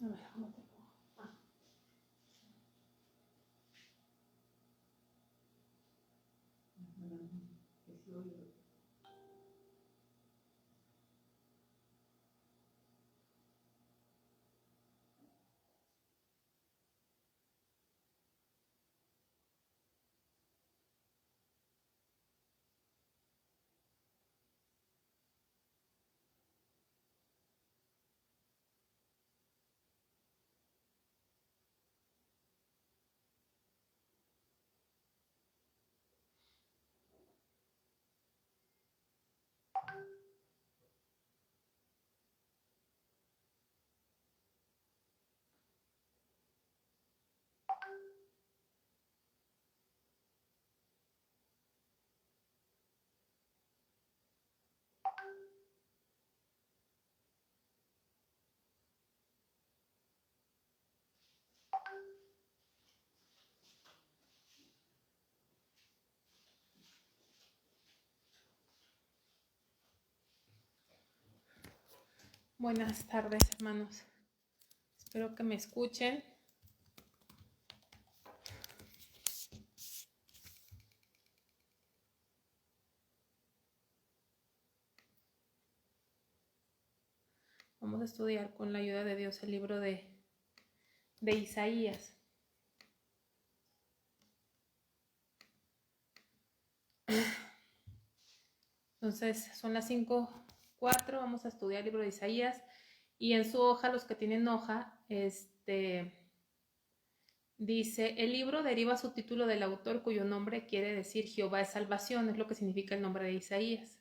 A ver, ¿cómo te pongo? Buenas tardes, hermanos. Espero que me escuchen. Vamos a estudiar con la ayuda de Dios el libro de Isaías. Entonces, son las 5:04. Vamos a estudiar el libro de Isaías. Y en su hoja, los que tienen hoja, dice, el libro deriva su título del autor, cuyo nombre quiere decir Jehová es salvación, es lo que significa el nombre de Isaías.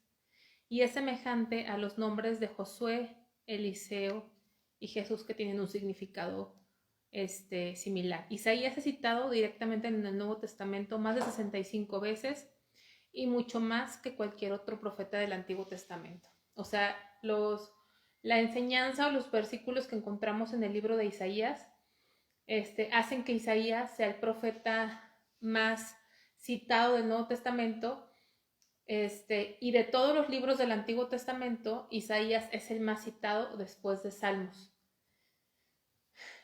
Y es semejante a los nombres de Josué, Eliseo y Jesús, que tienen un significado similar. Isaías es citado directamente en el Nuevo Testamento más de 65 veces y mucho más que cualquier otro profeta del Antiguo Testamento. O sea, la enseñanza o los versículos que encontramos en el libro de Isaías hacen que Isaías sea el profeta más citado del Nuevo Testamento. Y de todos los libros del Antiguo Testamento, Isaías es el más citado después de Salmos.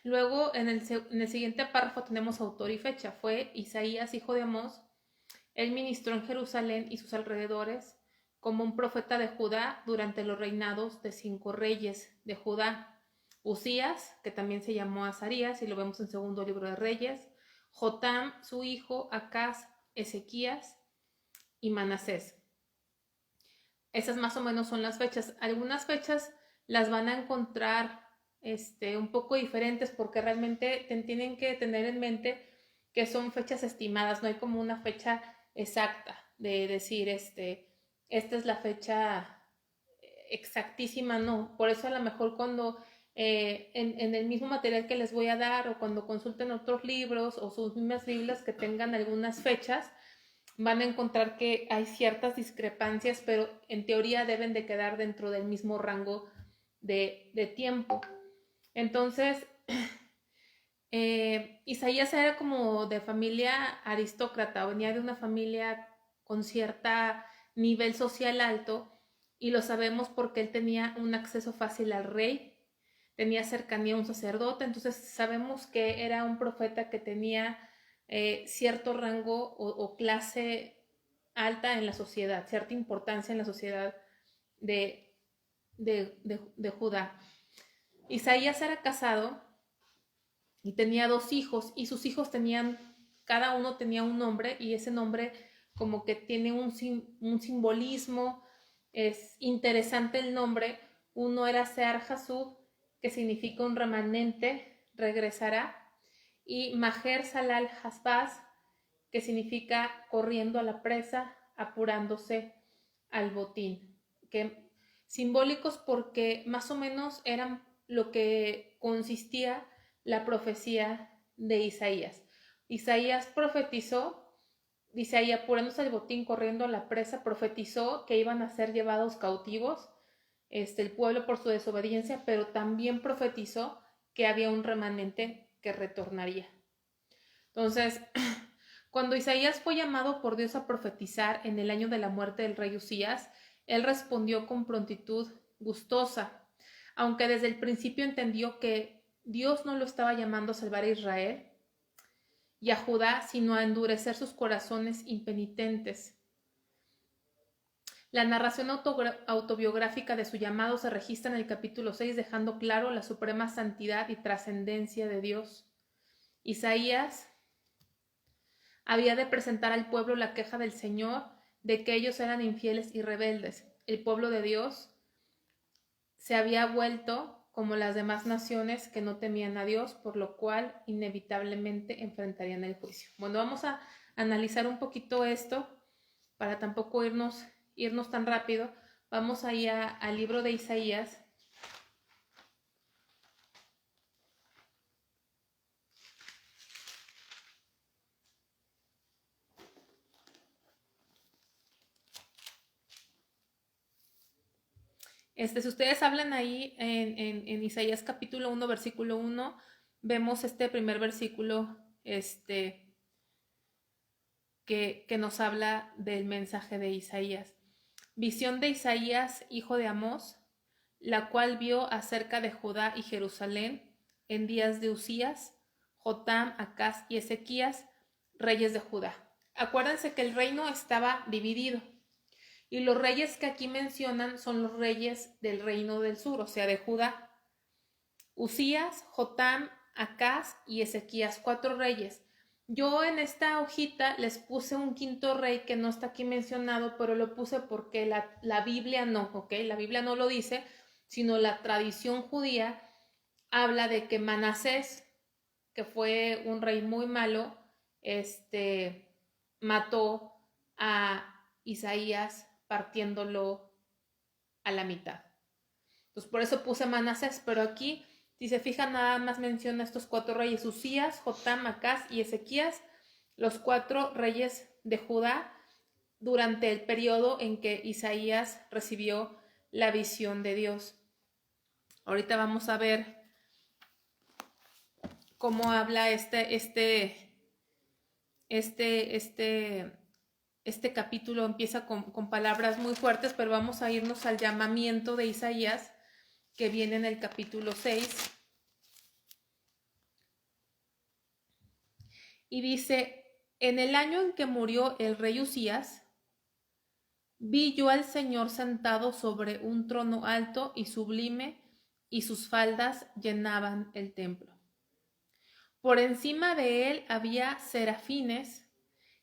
Luego, en el siguiente párrafo tenemos autor y fecha. Fue Isaías, hijo de Amós. Él ministró en Jerusalén y sus alrededores como un profeta de Judá durante los reinados de 5 reyes de Judá. Usías, que también se llamó Azarías, y lo vemos en segundo libro de Reyes. Jotam, su hijo, Acaz, Ezequías y Manasés. Esas más o menos son las fechas. Algunas fechas las van a encontrar un poco diferentes porque realmente tienen que tener en mente que son fechas estimadas, no hay como una fecha exacta de decir esta es la fecha exactísima, no. Por eso a lo mejor cuando en el mismo material que les voy a dar o cuando consulten otros libros o sus mismas Biblias que tengan algunas fechas, van a encontrar que hay ciertas discrepancias, pero en teoría deben de quedar dentro del mismo rango de tiempo. Entonces, Isaías era como de familia aristócrata, venía de una familia con cierto nivel social alto, y lo sabemos porque él tenía un acceso fácil al rey, tenía cercanía a un sacerdote, entonces sabemos que era un profeta que tenía cierto rango o clase alta en la sociedad, cierta importancia en la sociedad de Judá. Isaías era casado y tenía 2 hijos, y sus hijos cada uno tenía un nombre, y ese nombre como que tiene un simbolismo, es interesante el nombre. Uno era Sear Jasub, que significa un remanente regresará, y Maher Salal Hasbaz, que significa corriendo a la presa, apurándose al botín, que simbólicos porque más o menos eran lo que consistía la profecía de Isaías. Isaías profetizó, dice ahí, apurándose al botín, corriendo a la presa, profetizó que iban a ser llevados cautivos el pueblo por su desobediencia, pero también profetizó que había un remanente que retornaría. Entonces, cuando Isaías fue llamado por Dios a profetizar en el año de la muerte del rey Usías, él respondió con prontitud gustosa, aunque desde el principio entendió que Dios no lo estaba llamando a salvar a Israel y a Judá, sino a endurecer sus corazones impenitentes. La narración autobiográfica de su llamado se registra en el capítulo 6, dejando claro la suprema santidad y trascendencia de Dios. Isaías había de presentar al pueblo la queja del Señor de que ellos eran infieles y rebeldes. El pueblo de Dios se había vuelto como las demás naciones que no temían a Dios, por lo cual inevitablemente enfrentarían el juicio. Bueno, vamos a analizar un poquito esto para tampoco irnos tan rápido. Vamos ahí al libro de Isaías. Si ustedes hablan ahí en Isaías capítulo 1, versículo 1, vemos este primer versículo que nos habla del mensaje de Isaías. Visión de Isaías, hijo de Amós, la cual vio acerca de Judá y Jerusalén en días de Usías, Jotam, Acaz y Ezequías, reyes de Judá. Acuérdense que el reino estaba dividido. Y los reyes que aquí mencionan son los reyes del reino del sur, o sea, de Judá. Usías, Jotam, Acaz y Ezequías, 4 reyes. Yo en esta hojita les puse un quinto rey que no está aquí mencionado, pero lo puse porque la Biblia no, ¿ok? La Biblia no lo dice, sino la tradición judía habla de que Manasés, que fue un rey muy malo, mató a Isaías partiéndolo a la mitad. Entonces por eso puse Manasés, pero aquí, si se fijan, nada más menciona estos 4 reyes: Usías, Jotam, Acaz y Ezequías, los 4 reyes de Judá durante el periodo en que Isaías recibió la visión de Dios. Ahorita vamos a ver cómo habla este capítulo. Empieza con palabras muy fuertes, pero vamos a irnos al llamamiento de Isaías que viene en el capítulo 6. Y dice: en el año en que murió el rey Usías, vi yo al Señor sentado sobre un trono alto y sublime, y sus faldas llenaban el templo. Por encima de él había serafines,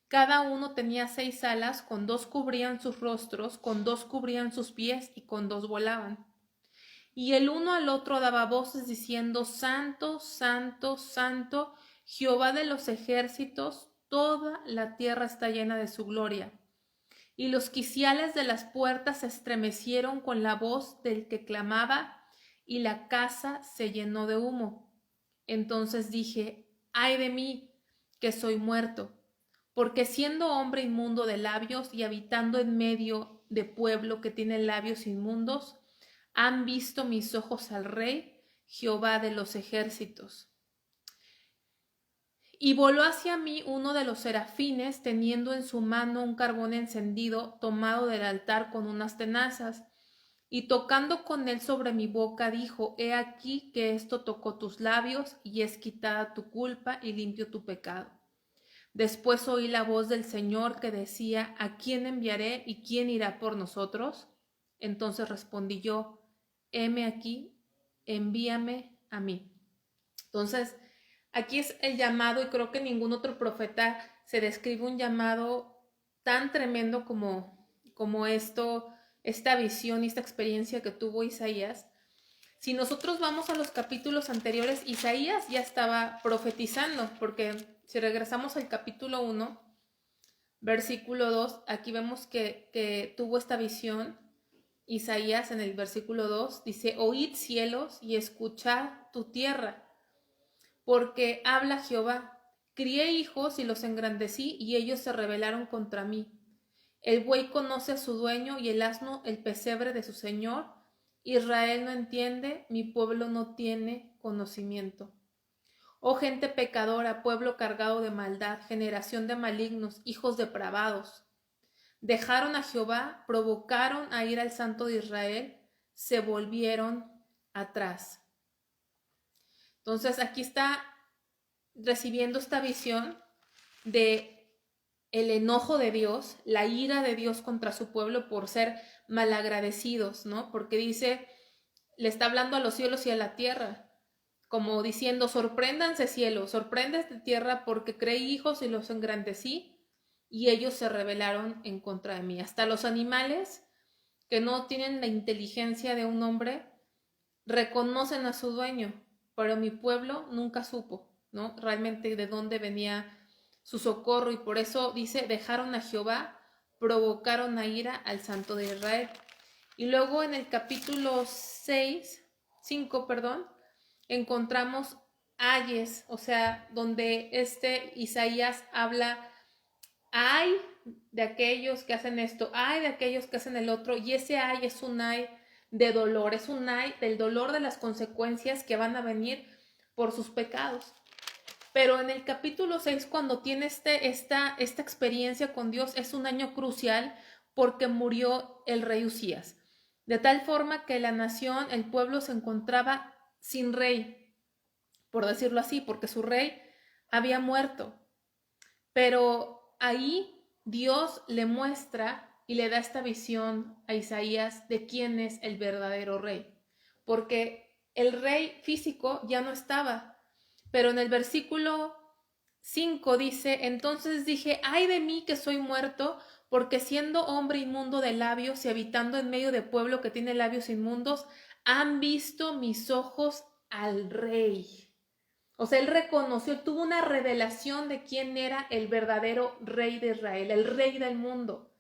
cada uno tenía 6 alas, con 2 cubrían sus rostros, con 2 cubrían sus pies y con 2 volaban. Y el uno al otro daba voces diciendo: Santo, Santo, Santo, Jehová de los ejércitos, toda la tierra está llena de su gloria. Y los quiciales de las puertas se estremecieron con la voz del que clamaba, y la casa se llenó de humo. Entonces dije: ay de mí, que soy muerto, porque siendo hombre inmundo de labios y habitando en medio de pueblo que tiene labios inmundos, han visto mis ojos al Rey, Jehová de los ejércitos. Y voló hacia mí uno de los serafines, teniendo en su mano un carbón encendido, tomado del altar con unas tenazas, y tocando con él sobre mi boca, dijo: he aquí que esto tocó tus labios, y es quitada tu culpa y limpio tu pecado. Después oí la voz del Señor que decía: ¿a quién enviaré y quién irá por nosotros? Entonces respondí yo: heme aquí, envíame a mí. Entonces, aquí es el llamado, y creo que ningún otro profeta se describe un llamado tan tremendo como esta visión y esta experiencia que tuvo Isaías. Si nosotros vamos a los capítulos anteriores, Isaías ya estaba profetizando, porque si regresamos al capítulo 1, versículo 2, aquí vemos que tuvo esta visión. Isaías en el versículo 2 dice: oíd cielos y escuchad tu tierra, porque habla Jehová, crié hijos y los engrandecí, y ellos se rebelaron contra mí. El buey conoce a su dueño, y el asno el pesebre de su señor. Israel no entiende, mi pueblo no tiene conocimiento. Oh gente pecadora, pueblo cargado de maldad, generación de malignos, hijos depravados. Dejaron a Jehová, provocaron a ir al Santo de Israel, se volvieron atrás. Entonces aquí está recibiendo esta visión de el enojo de Dios, la ira de Dios contra su pueblo por ser malagradecidos, ¿no? Porque dice, le está hablando a los cielos y a la tierra, como diciendo, sorpréndanse cielo, sorpréndete tierra, porque creí hijos y los engrandecí, y ellos se rebelaron en contra de mí. Hasta los animales que no tienen la inteligencia de un hombre reconocen a su dueño, pero mi pueblo nunca supo, ¿no? Realmente de dónde venía su socorro, y por eso dice, dejaron a Jehová, provocaron a ira al Santo de Israel. Y luego en el capítulo 5, encontramos ayes, o sea, donde Isaías habla, ay de aquellos que hacen esto, ay de aquellos que hacen el otro, y ese ay es un ay de dolor, es un ay del dolor de las consecuencias que van a venir por sus pecados. Pero en el capítulo 6, cuando tiene esta experiencia con Dios, es un año crucial porque murió el rey Usías. De tal forma que la nación, el pueblo se encontraba sin rey, por decirlo así, porque su rey había muerto. Pero ahí Dios le muestra y le da esta visión a Isaías de quién es el verdadero rey. Porque el rey físico ya no estaba. Pero en el versículo 5 dice, entonces dije, ay de mí que soy muerto, porque siendo hombre inmundo de labios y habitando en medio de pueblo que tiene labios inmundos, han visto mis ojos al rey. O sea, él reconoció, tuvo una revelación de quién era el verdadero rey de Israel, el rey del mundo.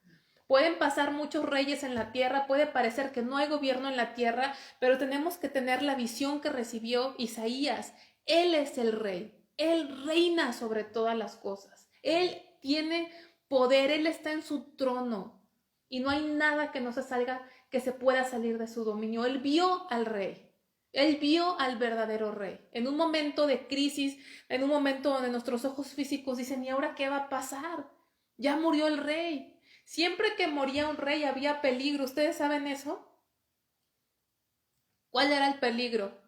Pueden pasar muchos reyes en la tierra, puede parecer que no hay gobierno en la tierra, pero tenemos que tener la visión que recibió Isaías. Él es el rey, él reina sobre todas las cosas, él tiene poder, él está en su trono y no hay nada que no se salga, que se pueda salir de su dominio. Él vio al rey. Él vio al verdadero rey. En un momento de crisis, en un momento donde nuestros ojos físicos dicen, ¿y ahora qué va a pasar? Ya murió el rey. Siempre que moría un rey había peligro. ¿Ustedes saben eso? ¿Cuál era el peligro?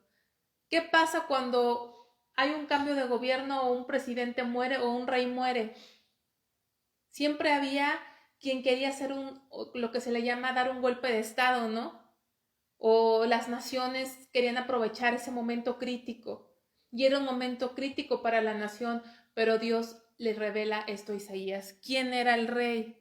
¿Qué pasa cuando hay un cambio de gobierno o un presidente muere o un rey muere? Siempre había quien quería hacer lo que se le llama dar un golpe de estado, ¿no? O las naciones querían aprovechar ese momento crítico. Y era un momento crítico para la nación, pero Dios le revela esto a Isaías, quién era el rey.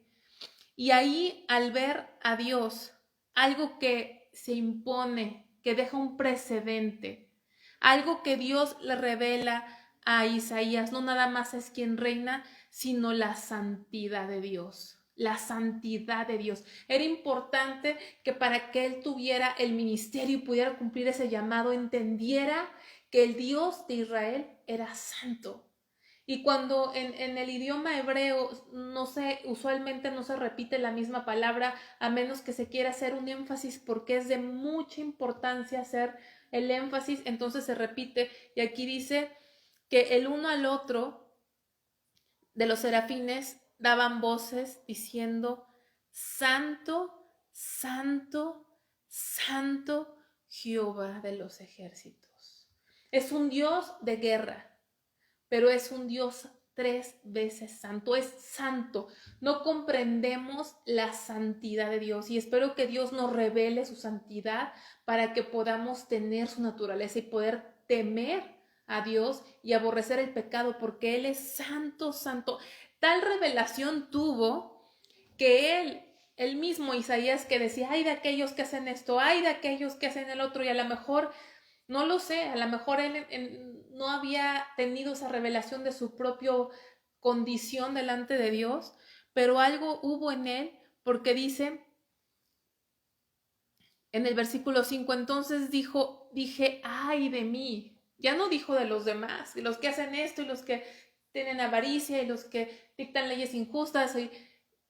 Y ahí, al ver a Dios, algo que se impone, que deja un precedente, algo que Dios le revela a Isaías, no nada más es quien reina, sino la santidad de Dios. La santidad de Dios. Era importante que para que él tuviera el ministerio y pudiera cumplir ese llamado, entendiera que el Dios de Israel era santo. Y cuando en el idioma hebreo usualmente no se repite la misma palabra, a menos que se quiera hacer un énfasis, porque es de mucha importancia hacer el énfasis, entonces se repite. Y aquí dice que el uno al otro de los serafines daban voces diciendo, Santo, Santo, Santo, Jehová de los ejércitos. Es un Dios de guerra, pero es un Dios 3 veces santo, es santo. No comprendemos la santidad de Dios y espero que Dios nos revele su santidad para que podamos tener su naturaleza y poder temer a Dios y aborrecer el pecado, porque Él es santo, santo. Tal revelación tuvo que él mismo, Isaías, que decía, ay de aquellos que hacen esto, ay de aquellos que hacen el otro, y a lo mejor no lo sé, a lo mejor él no había tenido esa revelación de su propia condición delante de Dios, pero algo hubo en él, porque dice en el versículo 5, entonces dije, ay de mí. Ya no dijo de los demás, de los que hacen esto y los que tienen avaricia y los que dictan leyes injustas.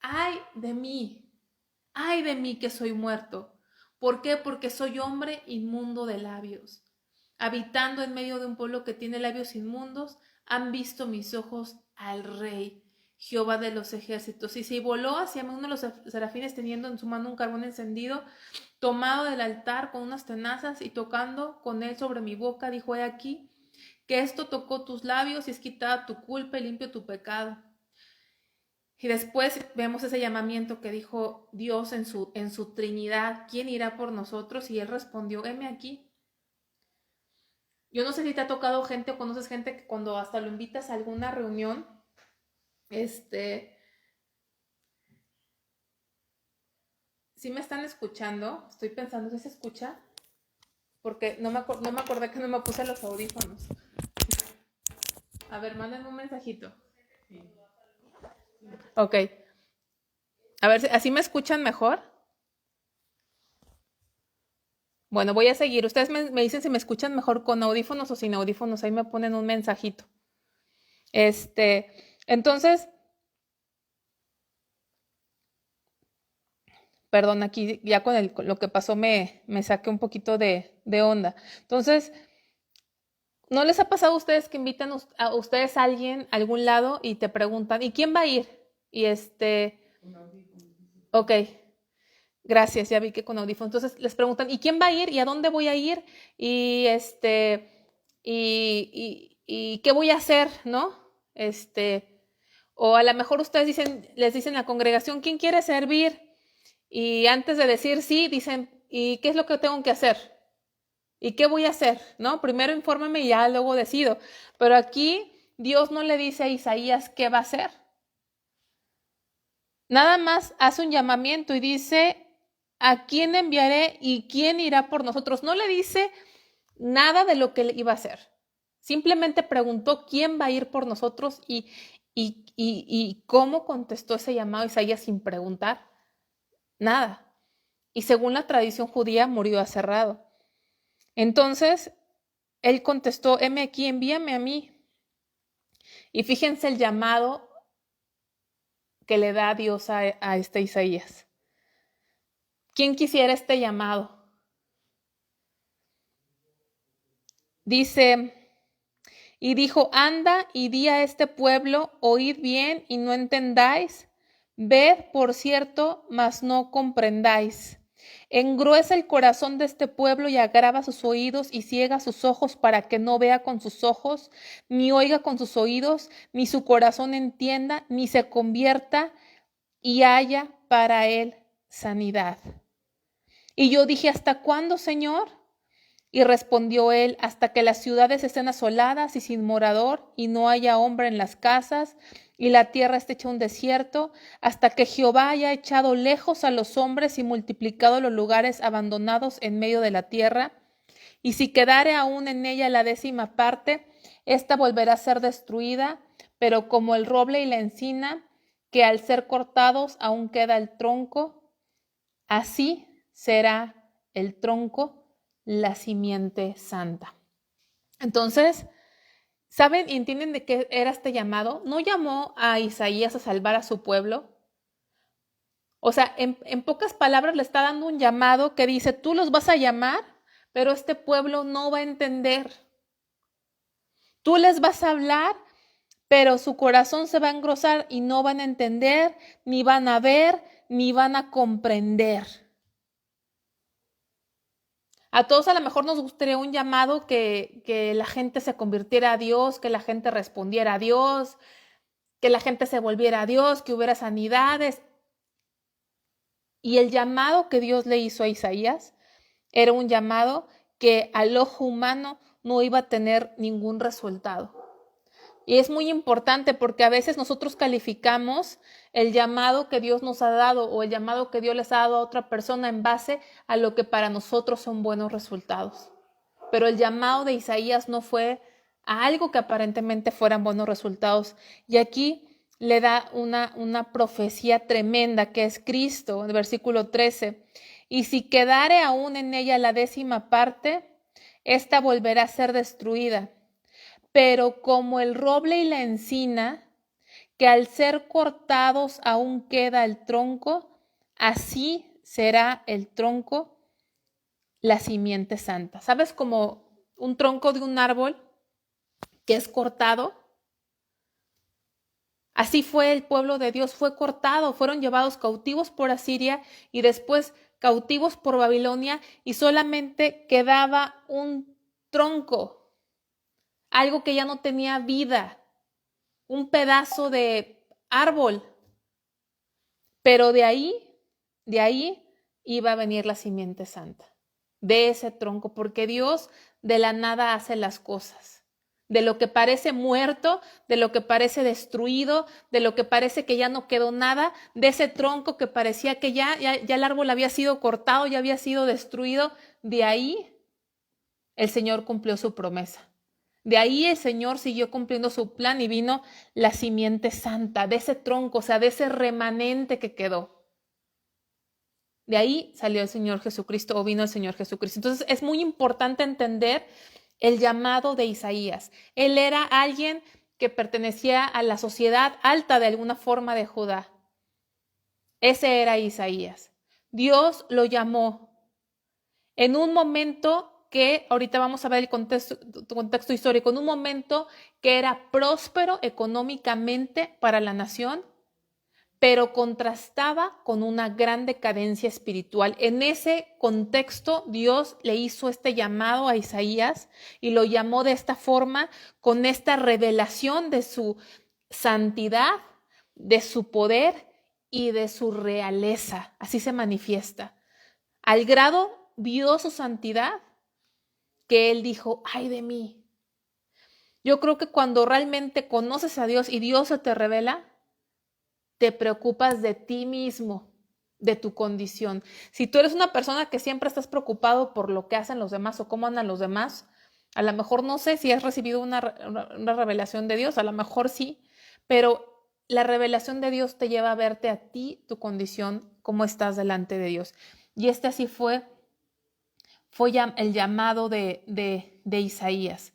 Ay de mí que soy muerto. ¿Por qué? Porque soy hombre inmundo de labios. Habitando en medio de un pueblo que tiene labios inmundos, han visto mis ojos al Rey, Jehová de los ejércitos. Y se voló hacia mí uno de los serafines teniendo en su mano un carbón encendido, tomado del altar con unas tenazas y tocando con él sobre mi boca, dijo, he aquí, que esto tocó tus labios y es quitada tu culpa y limpio tu pecado. Y después vemos ese llamamiento que dijo Dios en su Trinidad, ¿quién irá por nosotros? Y él respondió, heme aquí. Yo no sé si te ha tocado gente o conoces gente que cuando hasta lo invitas a alguna reunión, ¿sí me están escuchando? Estoy pensando, ¿sí se escucha? Porque no me acordé que no me puse los audífonos. A ver, mándenme un mensajito. Ok. A ver, ¿así me escuchan mejor? Bueno, voy a seguir. Ustedes me dicen si me escuchan mejor con audífonos o sin audífonos. Ahí me ponen un mensajito. Entonces, perdón, aquí ya con lo que pasó me saqué un poquito de onda. Entonces, ¿no les ha pasado a ustedes que invitan a ustedes a alguien a algún lado y te preguntan, ¿y quién va a ir? Y ok, gracias, ya vi que con audífono. Entonces les preguntan, ¿y quién va a ir? ¿Y a dónde voy a ir? Y y qué voy a hacer, ¿no? O a lo mejor ustedes les dicen a la congregación, ¿quién quiere servir? Y antes de decir sí, dicen, ¿y qué es lo que tengo que hacer? ¿Y qué voy a hacer? ¿No? Primero infórmame y ya luego decido. Pero aquí Dios no le dice a Isaías qué va a hacer. Nada más hace un llamamiento y dice, ¿a quién enviaré y quién irá por nosotros? No le dice nada de lo que iba a hacer. Simplemente preguntó quién va a ir por nosotros y cómo contestó ese llamado Isaías sin preguntar nada. Y según la tradición judía, murió aserrado. Entonces, él contestó, heme aquí, envíame a mí. Y fíjense el llamado que le da Dios a este Isaías. ¿Quién quisiera este llamado? Dice, y dijo, anda y di a este pueblo, oíd bien y no entendáis, ved por cierto, mas no comprendáis. Engruesa el corazón de este pueblo y agrava sus oídos y ciega sus ojos para que no vea con sus ojos, ni oiga con sus oídos, ni su corazón entienda, ni se convierta y haya para él sanidad. Y yo dije, ¿hasta cuándo, Señor? Y respondió él, hasta que las ciudades estén asoladas y sin morador, y no haya hombre en las casas, y la tierra esté hecha un desierto, hasta que Jehová haya echado lejos a los hombres y multiplicado los lugares abandonados en medio de la tierra. Y si quedare aún en ella la 10ª parte, ésta volverá a ser destruida, pero como el roble y la encina, que al ser cortados aún queda el tronco, así será el tronco, la simiente santa. Entonces, ¿saben y entienden de qué era este llamado? No llamó a Isaías a salvar a su pueblo. O sea, en pocas palabras le está dando un llamado que dice, tú los vas a llamar, pero este pueblo no va a entender. Tú les vas a hablar, pero su corazón se va a engrosar y no van a entender, ni van a ver, ni van a comprender. A todos a lo mejor nos gustaría un llamado que la gente se convirtiera a Dios, que la gente respondiera a Dios, que la gente se volviera a Dios, que hubiera sanidades. Y el llamado que Dios le hizo a Isaías era un llamado que al ojo humano no iba a tener ningún resultado. Y es muy importante porque a veces nosotros calificamos el llamado que Dios nos ha dado o el llamado que Dios les ha dado a otra persona en base a lo que para nosotros son buenos resultados. Pero el llamado de Isaías no fue a algo que aparentemente fueran buenos resultados. Y aquí le da una profecía tremenda que es Cristo, en el versículo 13. Y si quedare aún en ella la 10ª parte, esta volverá a ser destruida. Pero como el roble y la encina, que al ser cortados aún queda el tronco, así será el tronco, la simiente santa. ¿Sabes? Como un tronco de un árbol que es cortado. Así fue el pueblo de Dios, fue cortado, fueron llevados cautivos por Asiria y después cautivos por Babilonia y solamente quedaba un tronco. algo que ya no tenía vida, un pedazo de árbol. Pero de ahí iba a venir la simiente santa, de ese tronco, porque Dios de la nada hace las cosas. De lo que parece muerto, de lo que parece destruido, de lo que parece que ya no quedó nada, de ese tronco que parecía que ya el árbol había sido cortado, ya había sido destruido, de ahí el Señor cumplió su promesa. De ahí el Señor siguió cumpliendo su plan y vino la simiente santa, de ese tronco, o sea, de ese remanente que quedó. De ahí salió el Señor Jesucristo o vino el Señor Jesucristo. Entonces es muy importante entender el llamado de Isaías. Él era alguien que pertenecía a la sociedad alta de alguna forma de Judá. Ese era Isaías. Dios lo llamó en un momento que, ahorita vamos a ver el contexto histórico, en un momento que era próspero económicamente para la nación, pero contrastaba con una gran decadencia espiritual. En ese contexto, Dios le hizo este llamado a Isaías y lo llamó de esta forma, con esta revelación de su santidad, de su poder y de su realeza. Así se manifiesta. Al grado vio su santidad que él dijo, ay de mí. Yo creo que cuando realmente conoces a Dios y Dios se te revela, te preocupas de ti mismo, de tu condición. Si tú eres una persona que siempre estás preocupado por lo que hacen los demás o cómo andan los demás, a lo mejor no sé si has recibido una revelación de Dios, a lo mejor sí, pero la revelación de Dios te lleva a verte a ti, tu condición, cómo estás delante de Dios. Y este así fue el llamado de Isaías.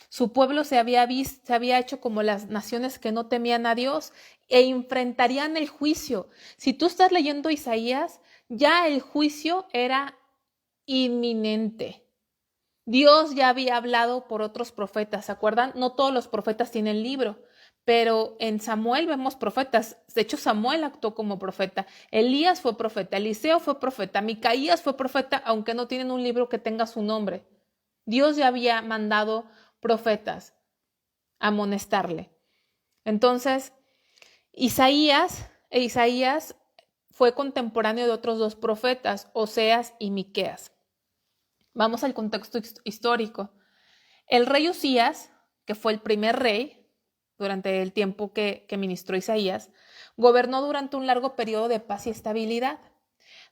Su pueblo se había hecho como las naciones que no temían a Dios e enfrentarían el juicio. Si tú estás leyendo Isaías, ya el juicio era inminente. Dios ya había hablado por otros profetas, ¿se acuerdan? No todos los profetas tienen libro, pero en Samuel vemos profetas. De hecho, Samuel actuó como profeta. Elías fue profeta, Eliseo fue profeta, Micaías fue profeta, aunque no tienen un libro que tenga su nombre. Dios ya había mandado profetas a amonestarle. Entonces, Isaías fue contemporáneo de otros dos profetas, Oseas y Miqueas. Vamos al contexto histórico. El rey Usías, que fue el primer rey durante el tiempo que ministró Isaías, gobernó durante un largo periodo de paz y estabilidad.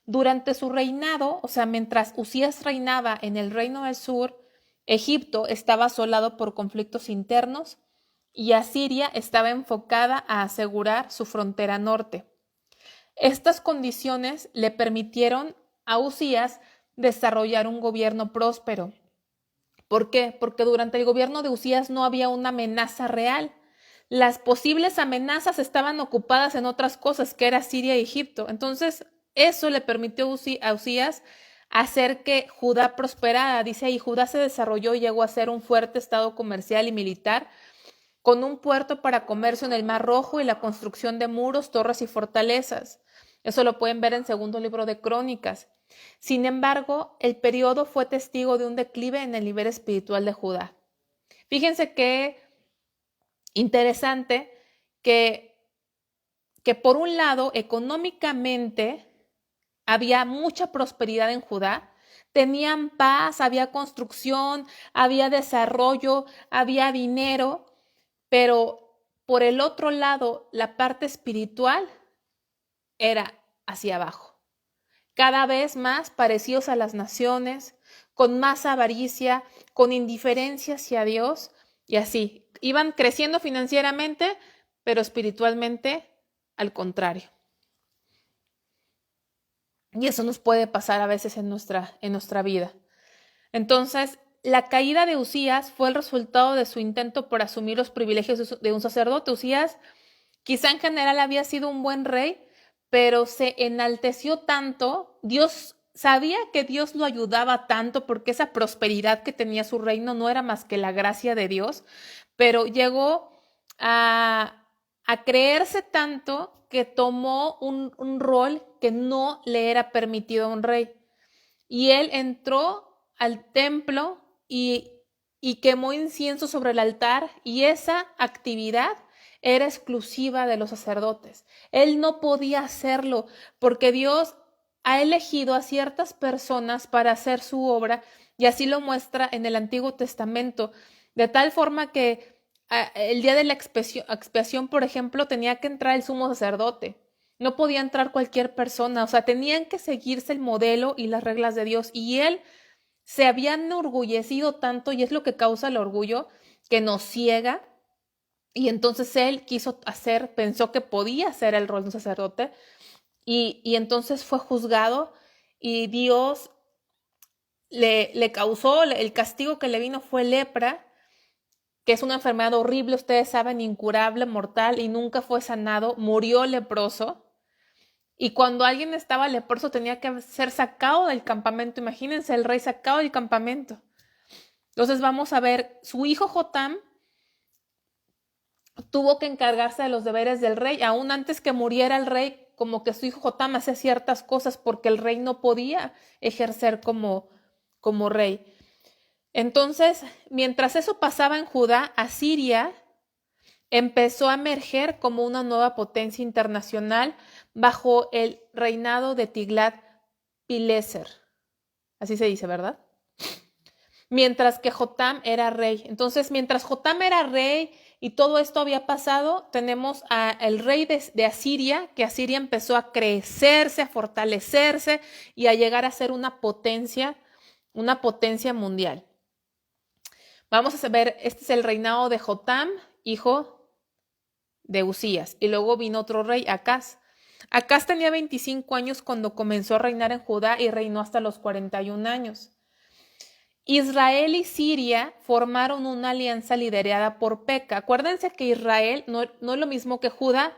Durante su reinado, o sea, mientras Usías reinaba en el reino del sur, Egipto estaba asolado por conflictos internos y Asiria estaba enfocada a asegurar su frontera norte. Estas condiciones le permitieron a Usías desarrollar un gobierno próspero. ¿Por qué? Porque durante el gobierno de Usías no había una amenaza real. Las posibles amenazas estaban ocupadas en otras cosas, que era Siria y Egipto. Entonces, eso le permitió a Usías hacer que Judá prosperara. Dice ahí, Judá se desarrolló y llegó a ser un fuerte estado comercial y militar, con un puerto para comercio en el Mar Rojo y la construcción de muros, torres y fortalezas. Eso lo pueden ver en segundo libro de Crónicas. Sin embargo, el periodo fue testigo de un declive en el nivel espiritual de Judá. Fíjense qué interesante que por un lado, económicamente, había mucha prosperidad en Judá, tenían paz, había construcción, había desarrollo, había dinero, pero por el otro lado, la parte espiritual era hacia abajo. Cada vez más parecidos a las naciones, con más avaricia, con indiferencia hacia Dios y así. Iban creciendo financieramente, pero espiritualmente al contrario. Y eso nos puede pasar a veces en nuestra vida. Entonces, la caída de Usías fue el resultado de su intento por asumir los privilegios de un sacerdote. Usías quizá en general había sido un buen rey, pero se enalteció tanto. Dios sabía que Dios lo ayudaba tanto porque esa prosperidad que tenía su reino no era más que la gracia de Dios, pero llegó a creerse tanto que tomó un rol que no le era permitido a un rey. Y él entró al templo y y quemó incienso sobre el altar, y esa actividad era exclusiva de los sacerdotes. Él no podía hacerlo porque Dios ha elegido a ciertas personas para hacer su obra, y así lo muestra en el Antiguo Testamento, de tal forma que el día de la expiación, por ejemplo, tenía que entrar el sumo sacerdote. No podía entrar cualquier persona, o sea, tenían que seguirse el modelo y las reglas de Dios, y él se había enorgullecido tanto, y es lo que causa el orgullo, que nos ciega, y entonces él pensó que podía hacer el rol de un sacerdote, y entonces fue juzgado, y Dios le causó, el castigo que le vino fue lepra, que es una enfermedad horrible, ustedes saben, incurable, mortal, y nunca fue sanado, murió leproso. Y cuando alguien estaba leproso tenía que ser sacado del campamento. Imagínense, el rey sacado del campamento. Entonces vamos a ver, su hijo Jotam tuvo que encargarse de los deberes del rey, aún antes que muriera el rey, como que su hijo Jotam hacía ciertas cosas porque el rey no podía ejercer como rey. Entonces, mientras eso pasaba en Judá, Asiria empezó a emerger como una nueva potencia internacional bajo el reinado de Tiglat-Pileser. Así se dice, ¿verdad? Mientras que Jotam era rey. Entonces, mientras Jotam era rey y todo esto había pasado, tenemos al rey de Asiria, que Asiria empezó a crecerse, a fortalecerse y a llegar a ser una potencia mundial. Vamos a ver, este es el reinado de Jotam, hijo de Usías. Y luego vino otro rey, Acaz. Acaz tenía 25 años cuando comenzó a reinar en Judá y reinó hasta los 41 años. Israel y Siria formaron una alianza liderada por Peca. Acuérdense que Israel no es lo mismo que Judá,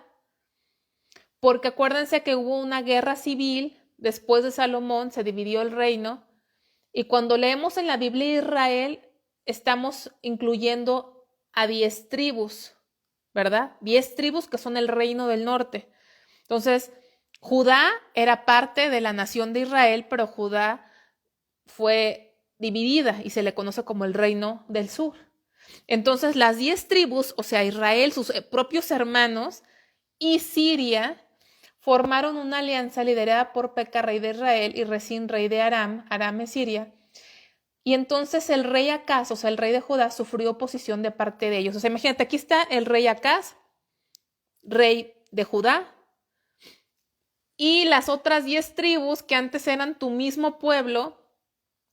porque acuérdense que hubo una guerra civil, después de Salomón se dividió el reino, y cuando leemos en la Biblia Israel, estamos incluyendo a 10 tribus, ¿verdad? 10 tribus que son el reino del norte. Entonces, Judá era parte de la nación de Israel, pero Judá fue dividida y se le conoce como el reino del sur. Entonces, las 10 tribus, o sea, Israel, sus propios hermanos, y Siria, formaron una alianza liderada por Peca, rey de Israel, y Resín, rey de Aram es Siria. Y entonces el rey Acaz, o sea, el rey de Judá, sufrió oposición de parte de ellos. O sea, imagínate, aquí está el rey Acaz, rey de Judá, y las otras 10 tribus que antes eran tu mismo pueblo,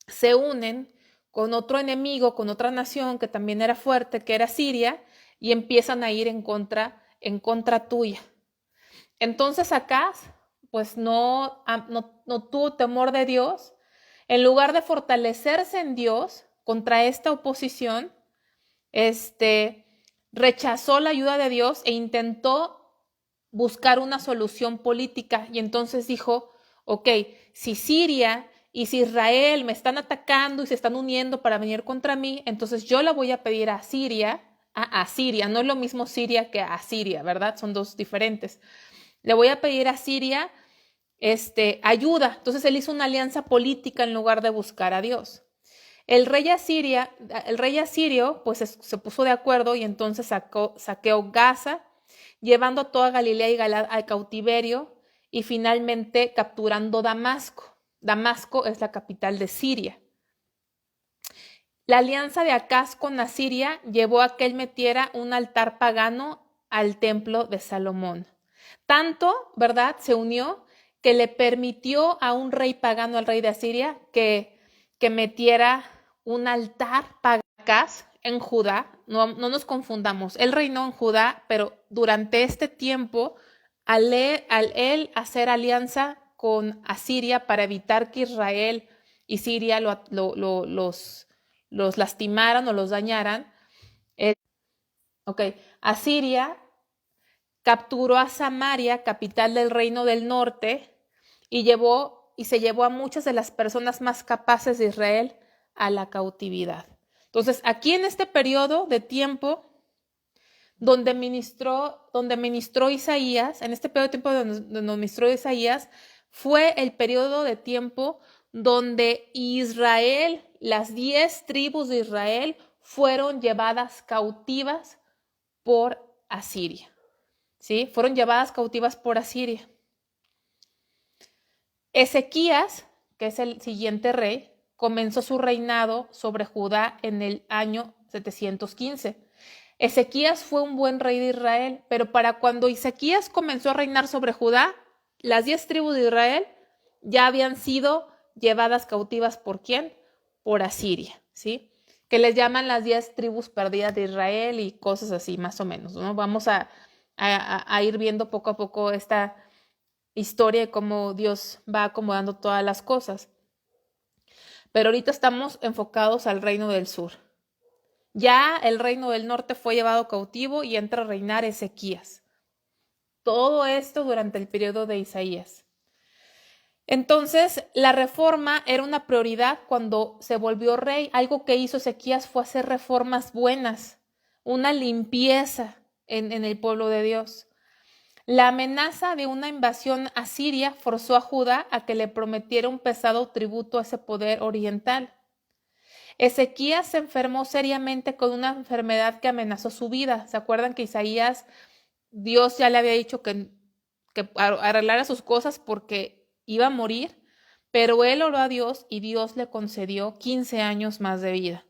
se unen con otro enemigo, con otra nación que también era fuerte, que era Siria, y empiezan a ir en contra tuya. Entonces Acaz, pues no tuvo temor de Dios. En lugar de fortalecerse en Dios contra esta oposición, rechazó la ayuda de Dios e intentó buscar una solución política. Y entonces dijo, ok, si Siria y si Israel me están atacando y se están uniendo para venir contra mí, entonces yo le voy a pedir a Siria, no es lo mismo Siria que Asiria, ¿verdad? Son dos diferentes. Le voy a pedir a Siria ayuda. Entonces él hizo una alianza política en lugar de buscar a Dios. El rey asirio pues se puso de acuerdo y entonces saqueó Gaza, llevando a toda Galilea y Galaad al cautiverio y finalmente capturando Damasco. Damasco es la capital de Siria. La alianza de Acaz con Asiria llevó a que él metiera un altar pagano al templo de Salomón. Tanto, ¿verdad?, se unió que le permitió a un rey pagano, al rey de Asiria, que metiera un altar pagano en Judá. No nos confundamos, él reinó en Judá, pero durante este tiempo, al él hacer alianza con Asiria para evitar que Israel y Siria los lastimaran o los dañaran, Asiria capturó a Samaria, capital del reino del norte, y se llevó a muchas de las personas más capaces de Israel a la cautividad. Entonces, aquí en este periodo de tiempo donde ministró Isaías, en este periodo de tiempo donde ministró Isaías, fue el periodo de tiempo donde Israel, las 10 tribus de Israel, fueron llevadas cautivas por Asiria. ¿Sí? Fueron llevadas cautivas por Asiria. Ezequías, que es el siguiente rey, comenzó su reinado sobre Judá en el año 715. Ezequías fue un buen rey de Israel, pero para cuando Ezequías comenzó a reinar sobre Judá, las 10 tribus de Israel ya habían sido llevadas cautivas ¿por quién? Por Asiria, ¿sí? Que les llaman las 10 tribus perdidas de Israel y cosas así, más o menos, ¿no? Vamos a ir viendo poco a poco esta historia de cómo Dios va acomodando todas las cosas. Pero ahorita estamos enfocados al reino del sur. Ya el reino del norte fue llevado cautivo y entra a reinar Ezequías. Todo esto durante el periodo de Isaías. Entonces, la reforma era una prioridad cuando se volvió rey. Algo que hizo Ezequías fue hacer reformas buenas, una limpieza en el pueblo de Dios. La amenaza de una invasión asiria forzó a Judá a que le prometiera un pesado tributo a ese poder oriental. Ezequías se enfermó seriamente con una enfermedad que amenazó su vida. ¿Se acuerdan que Isaías, Dios ya le había dicho que arreglara sus cosas porque iba a morir? Pero él oró a Dios y Dios le concedió 15 años más de vida.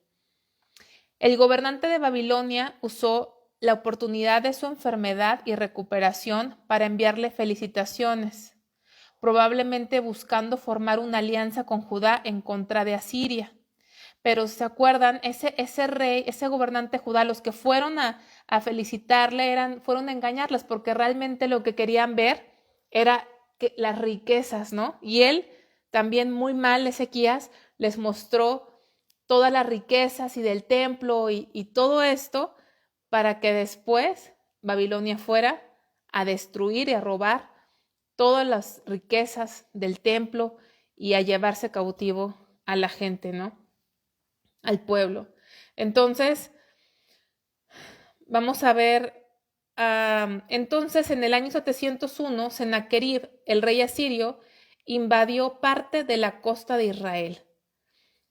El gobernante de Babilonia usó la oportunidad de su enfermedad y recuperación para enviarle felicitaciones, probablemente buscando formar una alianza con Judá en contra de Asiria. Pero ¿se acuerdan? Ese rey, ese gobernante Judá, los que fueron a felicitarle fueron a engañarles porque realmente lo que querían ver era las riquezas, ¿no? Y él también muy mal, Ezequías, les mostró todas las riquezas y del templo y todo esto para que después Babilonia fuera a destruir y a robar todas las riquezas del templo y a llevarse cautivo a la gente, ¿no? Al pueblo. Entonces, vamos a ver, entonces en el año 701, Sennacherib, el rey asirio, invadió parte de la costa de Israel,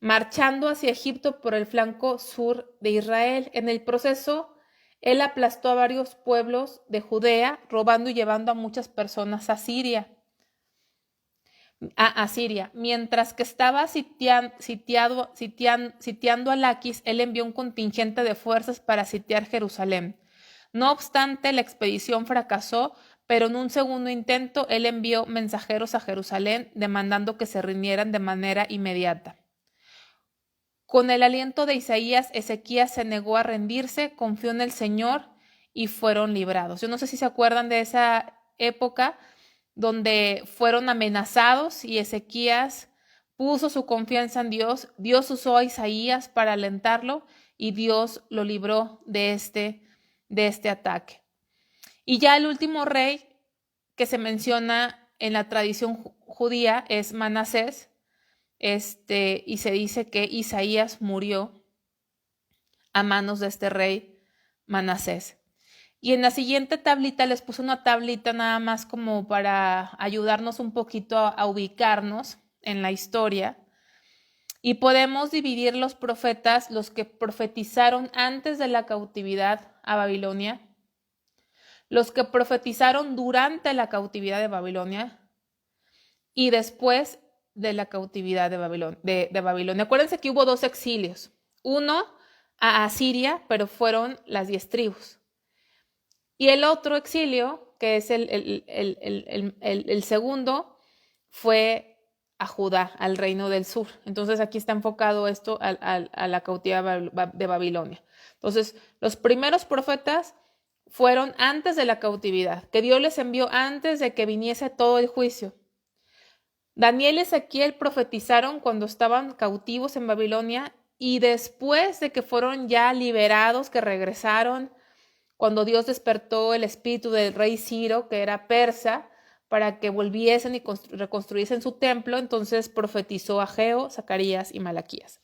marchando hacia Egipto por el flanco sur de Israel. En el proceso, él aplastó a varios pueblos de Judea, robando y llevando a muchas personas a Siria. Mientras que estaba sitiando a Laquis, él envió un contingente de fuerzas para sitiar Jerusalén. No obstante, la expedición fracasó, pero en un segundo intento él envió mensajeros a Jerusalén demandando que se rindieran de manera inmediata. Con el aliento de Isaías, Ezequías se negó a rendirse, confió en el Señor y fueron librados. Yo no sé si se acuerdan de esa época donde fueron amenazados y Ezequías puso su confianza en Dios. Dios usó a Isaías para alentarlo y Dios lo libró de este ataque. Y ya el último rey que se menciona en la tradición judía es Manasés, y se dice que Isaías murió a manos de este rey Manasés. Y en la siguiente tablita les puse una tablita nada más como para ayudarnos un poquito a ubicarnos en la historia. Y podemos dividir los profetas, los que profetizaron antes de la cautividad a Babilonia, los que profetizaron durante la cautividad de Babilonia y después de la cautividad de Babilonia. Acuérdense que hubo 2 exilios, uno a Asiria, pero fueron las 10 tribus. Y el otro exilio, que es el segundo, fue a Judá, al reino del sur. Entonces aquí está enfocado esto a la cautividad de Babilonia. Entonces, los primeros profetas fueron antes de la cautividad, que Dios les envió antes de que viniese todo el juicio. Daniel y Ezequiel profetizaron cuando estaban cautivos en Babilonia y después de que fueron ya liberados, que regresaron, cuando Dios despertó el espíritu del rey Ciro, que era persa, para que volviesen y reconstruyesen su templo, entonces profetizó Ageo, Zacarías y Malaquías.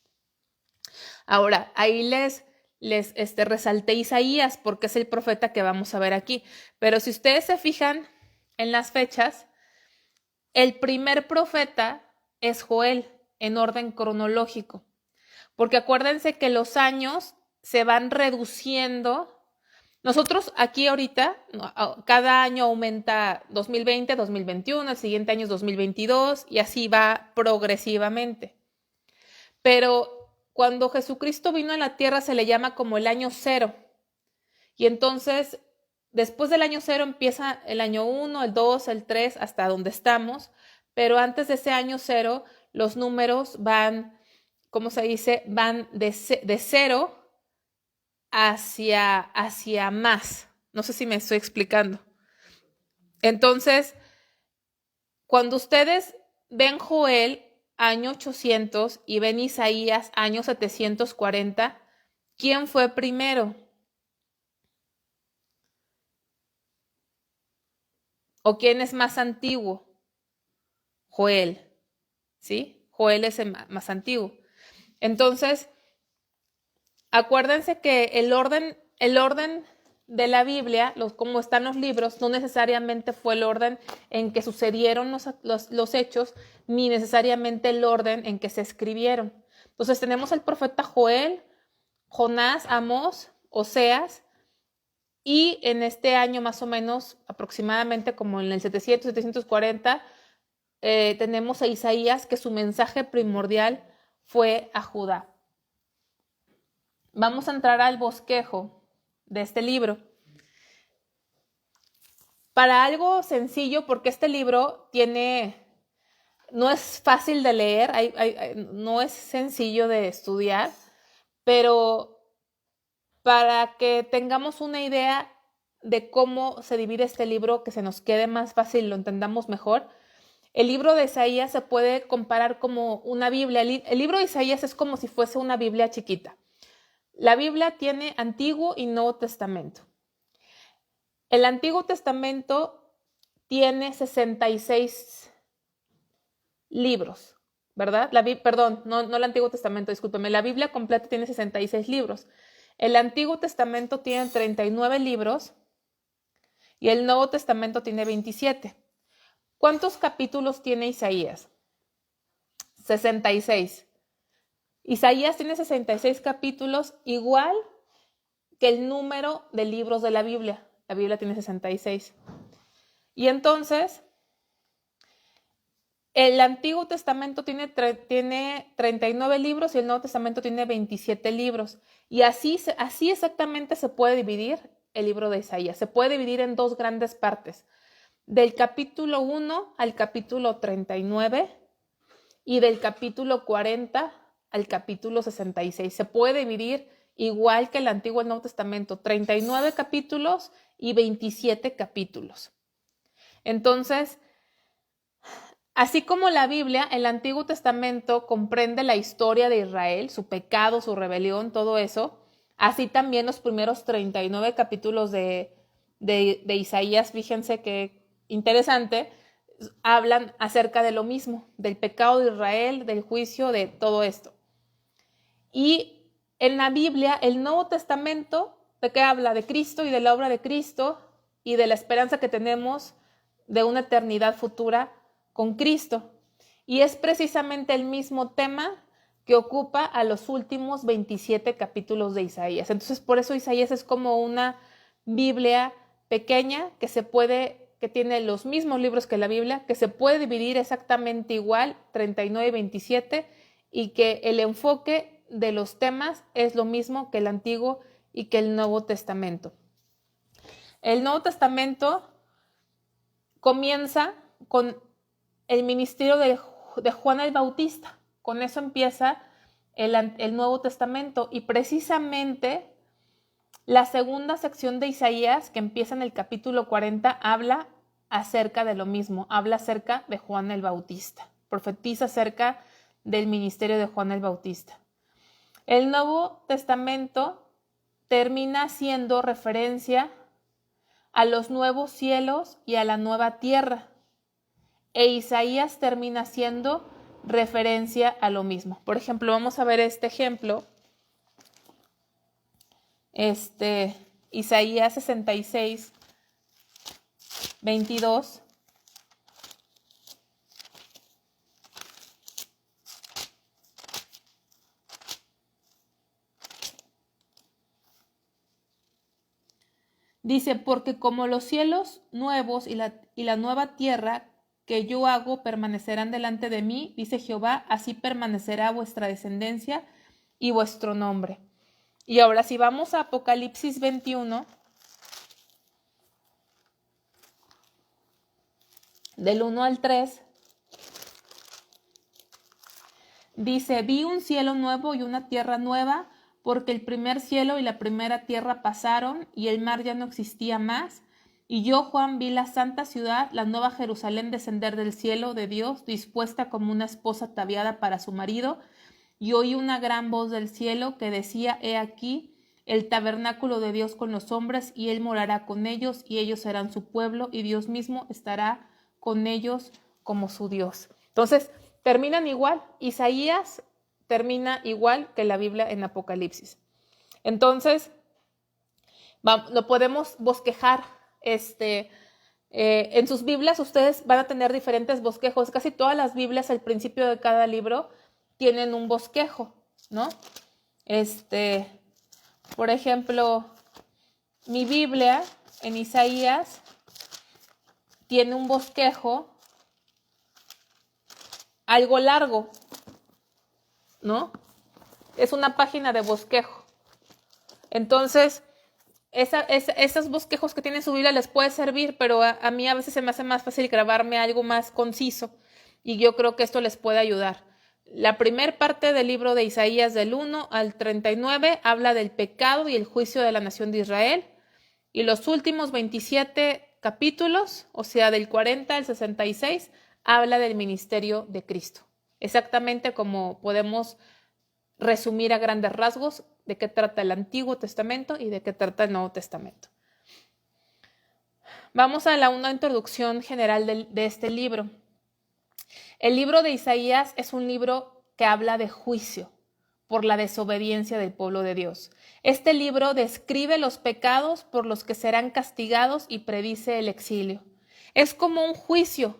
Ahora, ahí les resalté Isaías porque es el profeta que vamos a ver aquí. Pero si ustedes se fijan en las fechas, el primer profeta es Joel en orden cronológico. Porque acuérdense que los años se van reduciendo. Nosotros aquí ahorita, cada año aumenta 2020, 2021, el siguiente año es 2022 y así va progresivamente. Pero cuando Jesucristo vino a la tierra se le llama como el año cero. Y entonces, después del año cero empieza el año 1, el 2, el 3, hasta donde estamos. Pero antes de ese año cero, los números van, ¿cómo se dice? Van de cero hacia más. No sé si me estoy explicando. Entonces, cuando ustedes ven Joel, año 800, y ven Isaías, año 740, ¿quién fue primero? ¿O quién es más antiguo? Joel, ¿sí? Joel es el más antiguo. Entonces, acuérdense que el orden de la Biblia, como están los libros, no necesariamente fue el orden en que sucedieron los hechos, ni necesariamente el orden en que se escribieron. Entonces tenemos el profeta Joel, Jonás, Amós, Oseas, y en este año más o menos, aproximadamente como en el 700, 740, tenemos a Isaías, que su mensaje primordial fue a Judá. Vamos a entrar al bosquejo de este libro. Para algo sencillo, porque este libro no es fácil de leer, no es sencillo de estudiar, pero para que tengamos una idea de cómo se divide este libro, que se nos quede más fácil, lo entendamos mejor, el libro de Isaías se puede comparar como una Biblia. El libro de Isaías es como si fuese una Biblia chiquita. La Biblia tiene Antiguo y Nuevo Testamento. El Antiguo Testamento tiene 66 libros, ¿verdad? Perdón, no el Antiguo Testamento, discúlpeme. La Biblia completa tiene 66 libros. El Antiguo Testamento tiene 39 libros y el Nuevo Testamento tiene 27. ¿Cuántos capítulos tiene Isaías? 66. Isaías tiene 66 capítulos, igual que el número de libros de la Biblia. La Biblia tiene 66. Y entonces, el Antiguo Testamento tiene 39 libros y el Nuevo Testamento tiene 27 libros. Y así exactamente se puede dividir el libro de Isaías. Se puede dividir en dos grandes partes. Del capítulo 1 al capítulo 39 y del capítulo 40 al capítulo 66. Se puede dividir igual que el Antiguo y el Nuevo Testamento, 39 capítulos y 27 capítulos. Entonces, así como la Biblia, el Antiguo Testamento comprende la historia de Israel, su pecado, su rebelión, todo eso, así también los primeros 39 capítulos de Isaías, fíjense qué interesante, hablan acerca de lo mismo, del pecado de Israel, del juicio, de todo esto. Y en la Biblia, el Nuevo Testamento, ¿de qué habla? De Cristo y de la obra de Cristo y de la esperanza que tenemos de una eternidad futura con Cristo. Y es precisamente el mismo tema que ocupa a los últimos 27 capítulos de Isaías. Entonces, por eso Isaías es como una Biblia pequeña que tiene los mismos libros que la Biblia, que se puede dividir exactamente igual, 39 y 27, y que el enfoque de los temas es lo mismo que el Antiguo y que el Nuevo Testamento. El Nuevo Testamento comienza con el ministerio de Juan el Bautista. Con eso empieza el Nuevo Testamento. Y precisamente la segunda sección de Isaías, que empieza en el capítulo 40, habla acerca de lo mismo. Habla acerca de Juan el Bautista. Profetiza acerca del ministerio de Juan el Bautista. El Nuevo Testamento termina haciendo referencia a los nuevos cielos y a la nueva tierra. E Isaías termina haciendo referencia a lo mismo. Por ejemplo, vamos a ver este ejemplo. Isaías 66, 22. Dice, porque como los cielos nuevos y la nueva tierra que yo hago permanecerán delante de mí, dice Jehová, así permanecerá vuestra descendencia y vuestro nombre. Y ahora si vamos a Apocalipsis 21, del 1 al 3, dice, vi un cielo nuevo y una tierra nueva, porque el primer cielo y la primera tierra pasaron y el mar ya no existía más. Y yo, Juan, vi la santa ciudad, la nueva Jerusalén, descender del cielo de Dios, dispuesta como una esposa ataviada para su marido. Y oí una gran voz del cielo que decía, he aquí el tabernáculo de Dios con los hombres, y él morará con ellos, y ellos serán su pueblo, y Dios mismo estará con ellos como su Dios. Entonces, terminan igual. Isaías termina igual que la Biblia en Apocalipsis. Entonces, lo podemos bosquejar. En sus Biblias ustedes van a tener diferentes bosquejos. Casi todas las Biblias al principio de cada libro tienen un bosquejo, ¿no? Por ejemplo, mi Biblia en Isaías tiene un bosquejo algo largo, ¿no? Es una página de bosquejo. Entonces, esos bosquejos que tiene su Biblia les puede servir, pero a mí a veces se me hace más fácil grabarme algo más conciso, y yo creo que esto les puede ayudar. La primera parte del libro de Isaías, del 1 al 39, habla del pecado y el juicio de la nación de Israel, y los últimos 27 capítulos, o sea, del 40 al 66, habla del ministerio de Cristo. Exactamente como podemos resumir a grandes rasgos de qué trata el Antiguo Testamento y de qué trata el Nuevo Testamento. Vamos a una introducción general de este libro. El libro de Isaías es un libro que habla de juicio por la desobediencia del pueblo de Dios. Este libro describe los pecados por los que serán castigados y predice el exilio. Es como un juicio.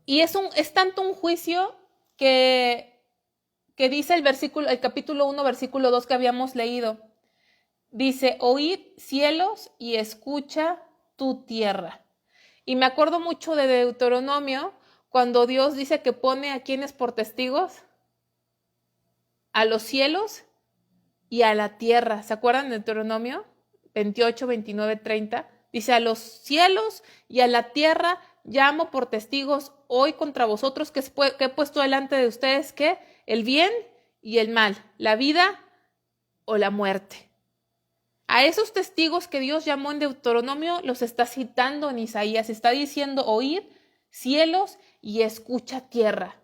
Y es tanto un juicio que dice el capítulo 1, versículo 2 que habíamos leído. Dice, oíd cielos y escucha tu tierra. Y me acuerdo mucho de Deuteronomio, cuando Dios dice que pone a quienes por testigos, a los cielos y a la tierra. ¿Se acuerdan de Deuteronomio 28, 29, 30? Dice, a los cielos y a la tierra llamo por testigos hoy contra vosotros, que he puesto delante de ustedes, ¿qué? El bien y el mal, la vida o la muerte. A esos testigos que Dios llamó en Deuteronomio los está citando en Isaías. Está diciendo, oír cielos y escucha tierra.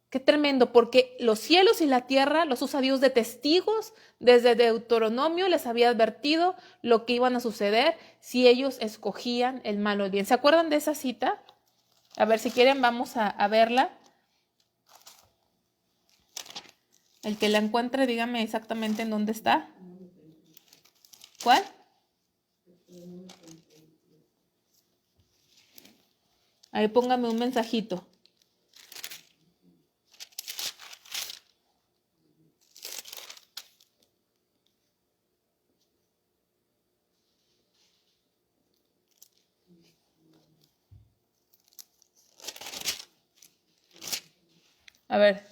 Qué tremendo, porque los cielos y la tierra los usa Dios de testigos. Desde Deuteronomio les había advertido lo que iban a suceder si ellos escogían el mal o el bien. ¿Se acuerdan de esa cita? A ver, si quieren vamos a verla. El que la encuentre, dígame exactamente en dónde está. ¿Cuál? Ahí póngame un mensajito. A ver,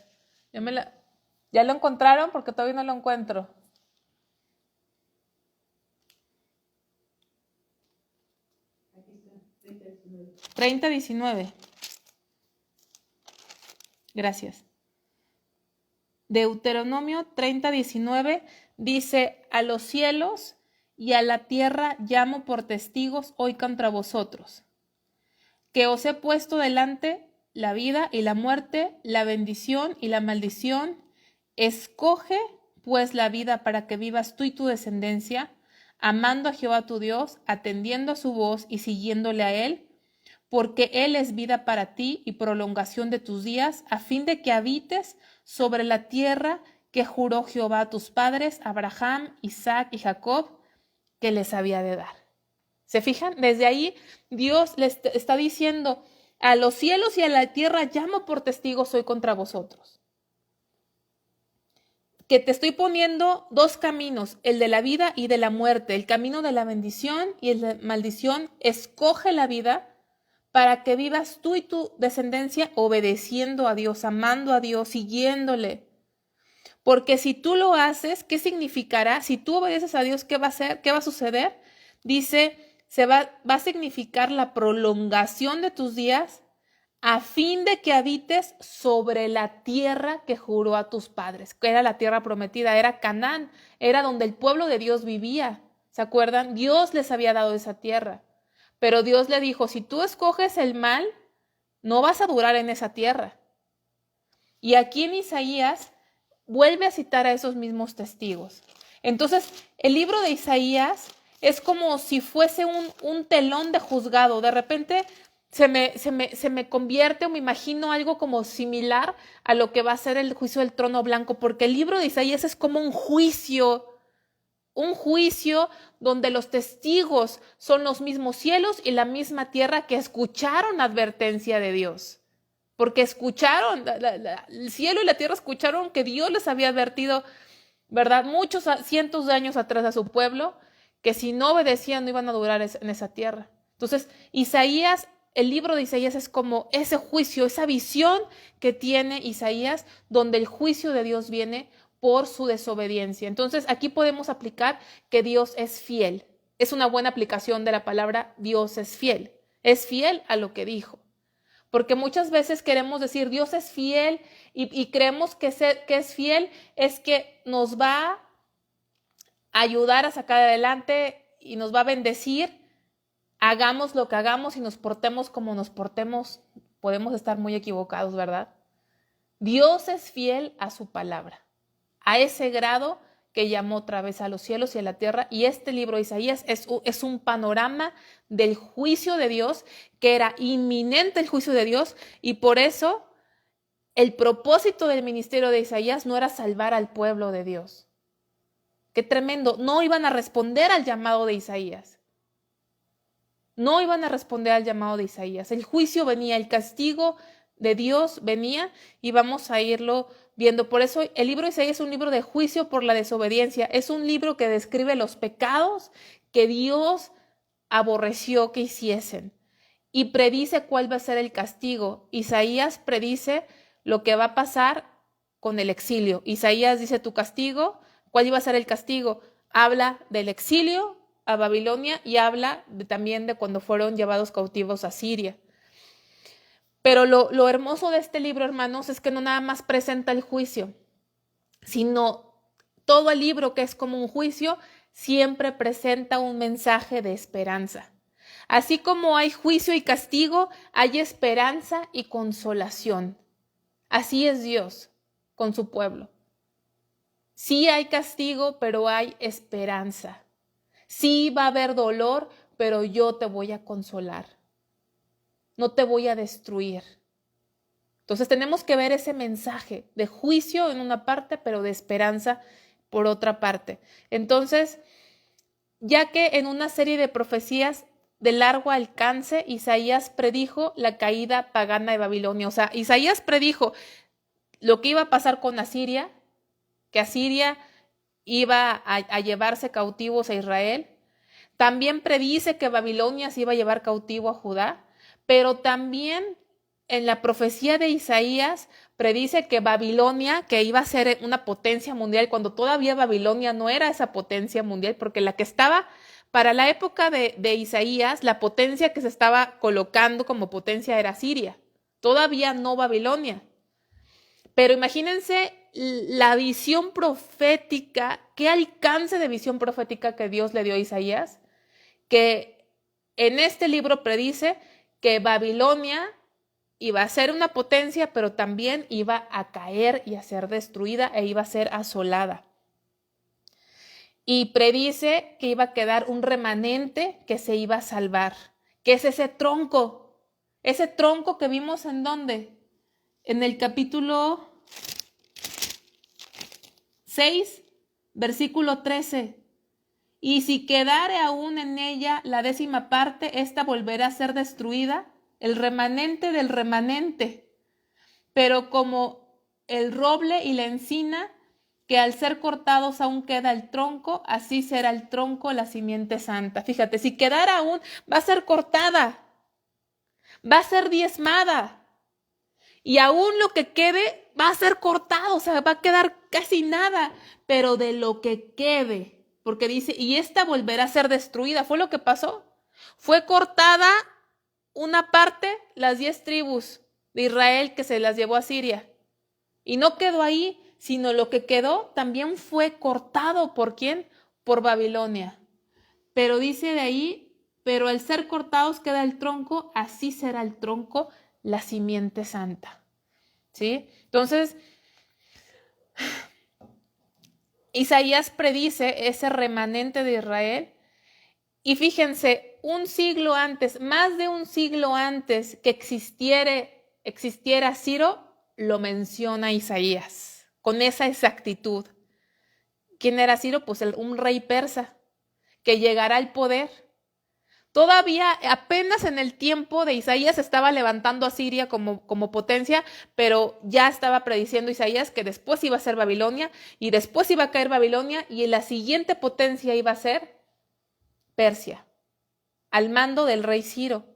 ¿ya lo encontraron? Porque todavía no lo encuentro. Aquí está, 30:19. Gracias. Deuteronomio 30:19 dice, a los cielos y a la tierra llamo por testigos hoy contra vosotros, que os he puesto delante la vida y la muerte, la bendición y la maldición. Escoge pues la vida para que vivas tú y tu descendencia, amando a Jehová tu Dios, atendiendo a su voz y siguiéndole a él, porque él es vida para ti y prolongación de tus días, a fin de que habites sobre la tierra que juró Jehová a tus padres, Abraham, Isaac y Jacob, que les había de dar. ¿Se fijan? Desde ahí Dios les está diciendo, a los cielos y a la tierra llamo por testigos hoy contra vosotros. que te estoy poniendo dos caminos, el de la vida y de la muerte, el camino de la bendición y el de maldición. Escoge la vida para que vivas tú y tu descendencia obedeciendo a Dios, amando a Dios, siguiéndole. Porque si tú lo haces, ¿qué significará? Si tú obedeces a Dios, ¿qué va a hacer? ¿Qué va a suceder? Dice, va a significar la prolongación de tus días, a fin de que habites sobre la tierra que juró a tus padres, que era la tierra prometida, era Canaán, era donde el pueblo de Dios vivía. ¿Se acuerdan? Dios les había dado esa tierra, pero Dios le dijo, si tú escoges el mal, no vas a durar en esa tierra. Y aquí en Isaías vuelve a citar a esos mismos testigos. Entonces, el libro de Isaías es como si fuese un telón de juzgado. De repente se me convierte o me imagino algo como similar a lo que va a ser el juicio del trono blanco, porque el libro de Isaías es como un juicio donde los testigos son los mismos cielos y la misma tierra que escucharon la advertencia de Dios. Porque escucharon, el cielo y la tierra escucharon que Dios les había advertido, ¿verdad? Muchos cientos de años atrás a su pueblo, que si no obedecían no iban a durar en esa tierra. Entonces, Isaías, el libro de Isaías es como ese juicio, esa visión que tiene Isaías, donde el juicio de Dios viene por su desobediencia. Entonces, aquí podemos aplicar que Dios es fiel. Es una buena aplicación de la palabra Dios es fiel. Es fiel a lo que dijo. Porque muchas veces queremos decir Dios es fiel y creemos que es fiel es que nos va a ayudar a sacar adelante y nos va a bendecir. Hagamos lo que hagamos y nos portemos como nos portemos, podemos estar muy equivocados, ¿verdad? Dios es fiel a su palabra, a ese grado que llamó otra vez a los cielos y a la tierra. Y este libro de Isaías es un panorama del juicio de Dios, que era inminente el juicio de Dios, y por eso el propósito del ministerio de Isaías no era salvar al pueblo de Dios. Qué tremendo, no iban a responder al llamado de Isaías. No iban a responder al llamado de Isaías. El juicio venía, el castigo de Dios venía y vamos a irlo viendo. Por eso el libro de Isaías es un libro de juicio por la desobediencia. Es un libro que describe los pecados que Dios aborreció que hiciesen y predice cuál va a ser el castigo. Isaías predice lo que va a pasar con el exilio. Isaías dice tu castigo, ¿cuál iba a ser el castigo? Habla del exilio a Babilonia y habla también de cuando fueron llevados cautivos a Siria. Pero lo hermoso de este libro, hermanos, es que no nada más presenta el juicio, sino todo el libro, que es como un juicio, siempre presenta un mensaje de esperanza. Así como hay juicio y castigo, hay esperanza y consolación. Así es Dios con su pueblo. Sí hay castigo, pero hay esperanza. Sí va a haber dolor, pero yo te voy a consolar. No te voy a destruir. Entonces tenemos que ver ese mensaje de juicio en una parte, pero de esperanza por otra parte. Entonces, ya que en una serie de profecías de largo alcance, Isaías predijo la caída pagana de Babilonia. O sea, Isaías predijo lo que iba a pasar con Asiria, que Asiria iba a llevarse cautivos a Israel. También predice que Babilonia se iba a llevar cautivo a Judá, pero también en la profecía de Isaías predice que Babilonia, que iba a ser una potencia mundial, cuando todavía Babilonia no era esa potencia mundial, porque la que estaba para la época de Isaías, la potencia que se estaba colocando como potencia era Siria, todavía no Babilonia. Pero imagínense la visión profética, qué alcance de visión profética que Dios le dio a Isaías, que en este libro predice que Babilonia iba a ser una potencia, pero también iba a caer y a ser destruida e iba a ser asolada. Y predice que iba a quedar un remanente que se iba a salvar, que es ese tronco que vimos en ¿dónde? En el capítulo 6, versículo 13. Y si quedare aún en ella la 10ª parte, ésta volverá a ser destruida, el remanente del remanente. Pero como el roble y la encina que al ser cortados aún queda el tronco, así será el tronco la simiente santa. Fíjate, si quedara aún, va a ser cortada, va a ser diezmada, y aún lo que quede va a ser cortado, o sea, va a quedar casi nada, pero de lo que quede, porque dice, y esta volverá a ser destruida. Fue lo que pasó. Fue cortada una parte, las 10 tribus de Israel que se las llevó a Siria. Y no quedó ahí, sino lo que quedó también fue cortado. ¿Por quién? Por Babilonia. Pero dice de ahí, pero al ser cortados queda el tronco, así será el tronco la simiente santa. ¿Sí? Entonces, Isaías predice ese remanente de Israel. Y fíjense, un siglo antes, más de un siglo antes que existiera Ciro, lo menciona Isaías con esa exactitud. ¿Quién era Ciro? Pues un rey persa que llegará al poder. Todavía apenas en el tiempo de Isaías estaba levantando a Siria como potencia, pero ya estaba prediciendo Isaías que después iba a ser Babilonia, y después iba a caer Babilonia, y la siguiente potencia iba a ser Persia, al mando del rey Ciro.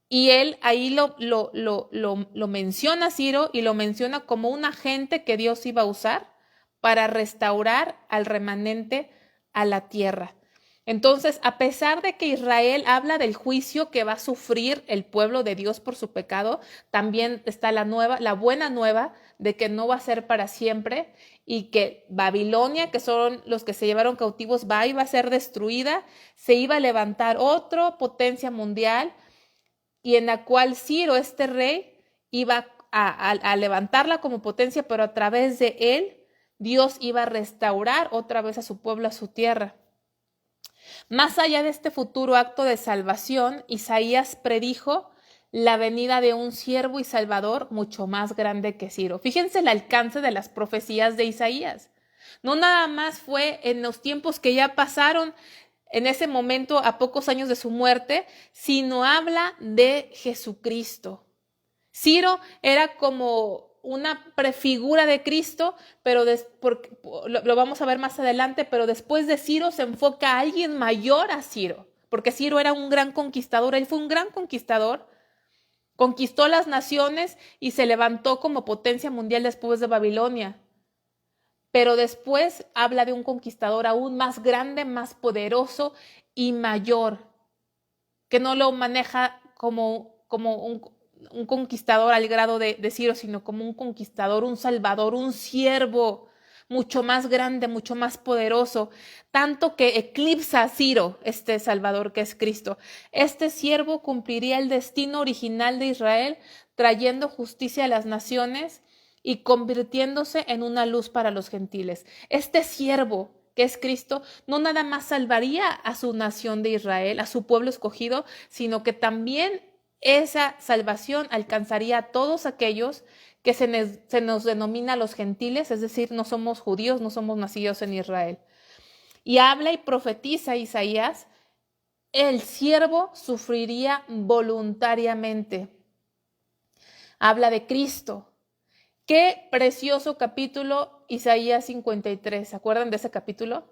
Y él ahí lo menciona Ciro, y lo menciona como un agente que Dios iba a usar para restaurar al remanente a la tierra. Entonces, a pesar de que Israel habla del juicio que va a sufrir el pueblo de Dios por su pecado, también está la buena nueva de que no va a ser para siempre, y que Babilonia, que son los que se llevaron cautivos, iba a ser destruida, se iba a levantar otra potencia mundial, y en la cual Ciro, este rey, iba a levantarla como potencia, pero a través de él, Dios iba a restaurar otra vez a su pueblo, a su tierra. Más allá de este futuro acto de salvación, Isaías predijo la venida de un siervo y salvador mucho más grande que Ciro. Fíjense el alcance de las profecías de Isaías. No nada más fue en los tiempos que ya pasaron, en ese momento a pocos años de su muerte, sino habla de Jesucristo. Ciro era como una prefigura de Cristo, pero lo vamos a ver más adelante, pero después de Ciro se enfoca a alguien mayor a Ciro, porque Ciro era un gran conquistador, él fue un gran conquistador, conquistó las naciones y se levantó como potencia mundial después de Babilonia. Pero después habla de un conquistador aún más grande, más poderoso y mayor, que no lo maneja como un conquistador al grado de Ciro, sino como un conquistador, un salvador, un siervo mucho más grande, mucho más poderoso, tanto que eclipsa a Ciro, este salvador que es Cristo. Este siervo cumpliría el destino original de Israel, trayendo justicia a las naciones y convirtiéndose en una luz para los gentiles. Este siervo, que es Cristo, no nada más salvaría a su nación de Israel, a su pueblo escogido, sino que también esa salvación alcanzaría a todos aquellos que se nos denomina los gentiles, es decir, no somos judíos, no somos nacidos en Israel. Y habla y profetiza Isaías, el siervo sufriría voluntariamente. Habla de Cristo. Qué precioso capítulo, Isaías 53. ¿Se acuerdan de ese capítulo?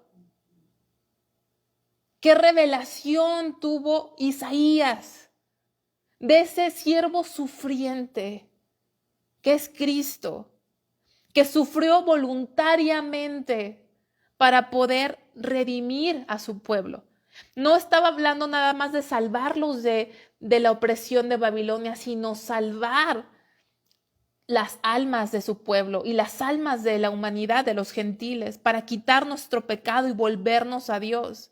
Qué revelación tuvo Isaías de ese siervo sufriente que es Cristo, que sufrió voluntariamente para poder redimir a su pueblo. No estaba hablando nada más de salvarlos de la opresión de Babilonia, sino salvar las almas de su pueblo y las almas de la humanidad, de los gentiles, para quitar nuestro pecado y volvernos a Dios.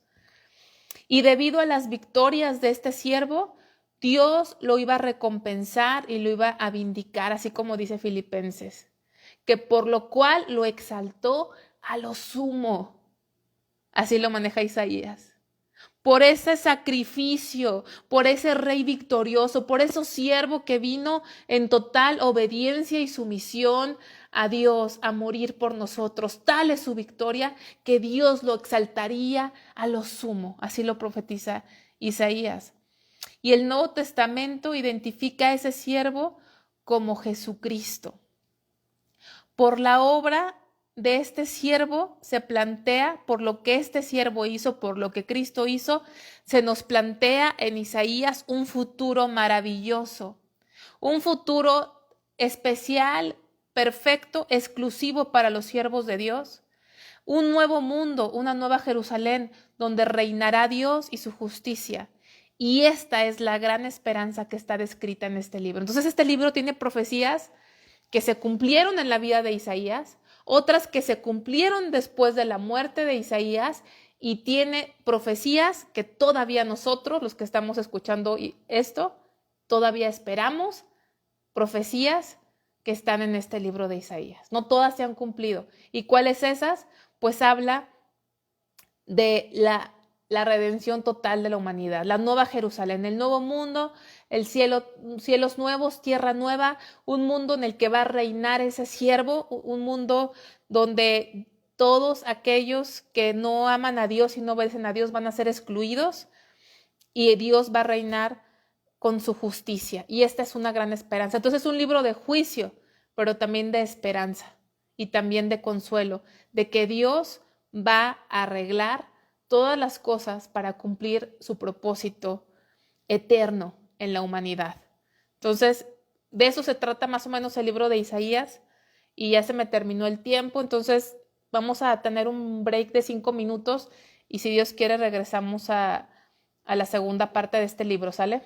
Y debido a las victorias de este siervo, Dios lo iba a recompensar y lo iba a vindicar, así como dice Filipenses, que por lo cual lo exaltó a lo sumo. Así lo maneja Isaías. Por ese sacrificio, por ese rey victorioso, por ese siervo que vino en total obediencia y sumisión a Dios, a morir por nosotros. Tal es su victoria que Dios lo exaltaría a lo sumo. Así lo profetiza Isaías. Y el Nuevo Testamento identifica a ese siervo como Jesucristo. Por la obra de este siervo se plantea, por lo que este siervo hizo, por lo que Cristo hizo, se nos plantea en Isaías un futuro maravilloso, un futuro especial, perfecto, exclusivo para los siervos de Dios, un nuevo mundo, una nueva Jerusalén, donde reinará Dios y su justicia. Y esta es la gran esperanza que está descrita en este libro. Entonces, este libro tiene profecías que se cumplieron en la vida de Isaías, otras que se cumplieron después de la muerte de Isaías, y tiene profecías que todavía nosotros, los que estamos escuchando esto, todavía esperamos, profecías que están en este libro de Isaías. No todas se han cumplido. ¿Y cuáles esas? Pues habla de la redención total de la humanidad, la nueva Jerusalén, el nuevo mundo, el cielo, cielos nuevos, tierra nueva, un mundo en el que va a reinar ese siervo, un mundo donde todos aquellos que no aman a Dios y no obedecen a Dios van a ser excluidos, y Dios va a reinar con su justicia. Y esta es una gran esperanza. Entonces es un libro de juicio, pero también de esperanza y también de consuelo, de que Dios va a arreglar todas las cosas para cumplir su propósito eterno en la humanidad. Entonces, de eso se trata más o menos el libro de Isaías, y ya se me terminó el tiempo, entonces vamos a tener un break de 5 minutos y si Dios quiere regresamos a la segunda parte de este libro, ¿sale?